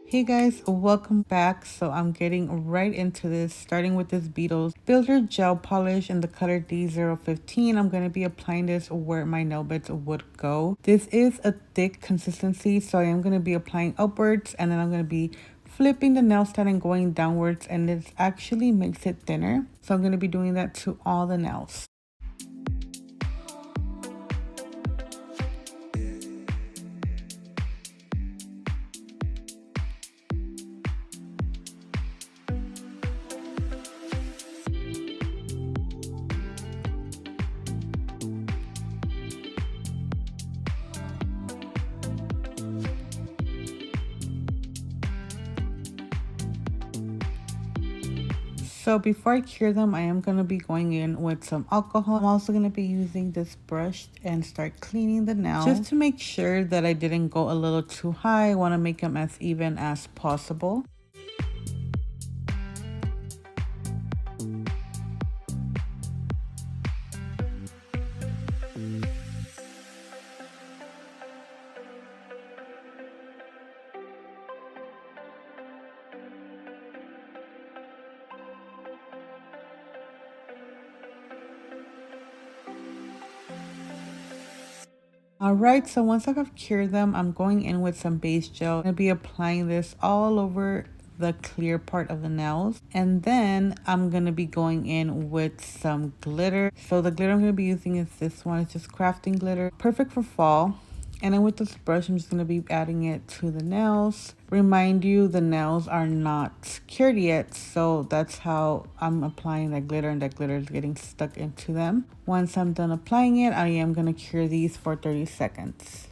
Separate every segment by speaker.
Speaker 1: Hey guys, welcome back. So I'm getting right into this, starting with this Beetles Builder Gel Polish in the color D015. I'm going to be applying this where my nail beds would go. This is a thick consistency, so I am going to be applying upwards and then I'm going to be flipping the nail stand and going downwards, and this actually makes it thinner. So I'm going to be doing that to all the nails. So before I cure them, I am going to be going in with some alcohol. I'm also going to be using this brush and start cleaning the nails just to make sure that I didn't go a little too high. I want to make them as even as possible. Alright, so once I've cured them, I'm going in with some base gel. I'm going to be applying this all over the clear part of the nails. And then I'm going to be going in with some glitter. So the glitter I'm going to be using is this one. It's just crafting glitter. Perfect for fall. And then with this brush, I'm just going to be adding it to the nails. Remind you, the nails are not cured yet, so that's how I'm applying that glitter, and that glitter is getting stuck into them. Once I'm done applying it, I am going to cure these for 30 seconds.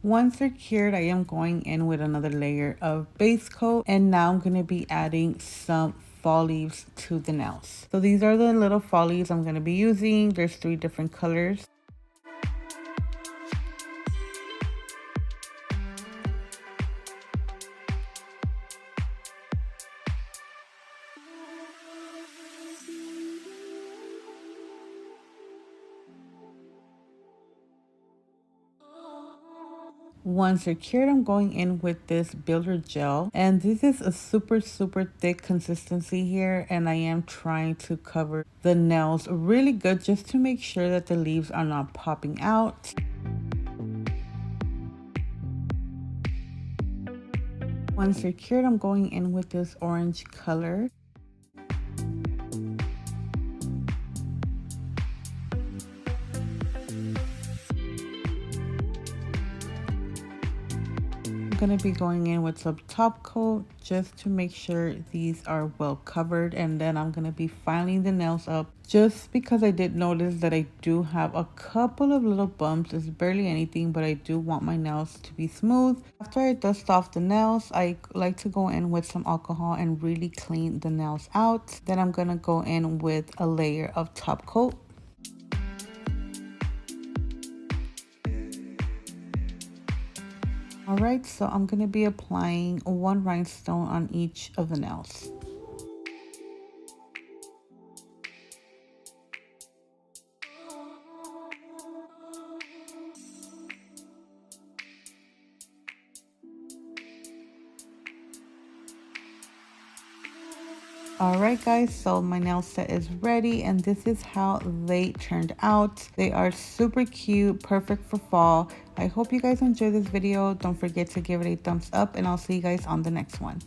Speaker 1: Once they're cured, I am going in with another layer of base coat, and now I'm going to be adding some fall leaves to the nails. So these are the little fall leaves I'm going to be using. There's 3 different colors. Once they're cured, I'm going in with this builder gel, and this is a super thick consistency here, and I am trying to cover the nails really good just to make sure that the leaves are not popping out. Once they're cured, I'm going in with this orange color. I'm going to be going in with some top coat just to make sure these are well covered, and then I'm going to be filing the nails up just because I did notice that I do have a couple of little bumps. It's barely anything, but I do want my nails to be smooth. After I dust off the nails, I like to go in with some alcohol and really clean the nails out. Then I'm going to go in with a layer of top coat. Alright, so I'm going to be applying 1 rhinestone on each of the nails. Alright guys, so my nail set is ready, and this is how they turned out. They are super cute, perfect for fall. I hope you guys enjoyed this video. Don't forget to give it a thumbs up, and I'll see you guys on the next one.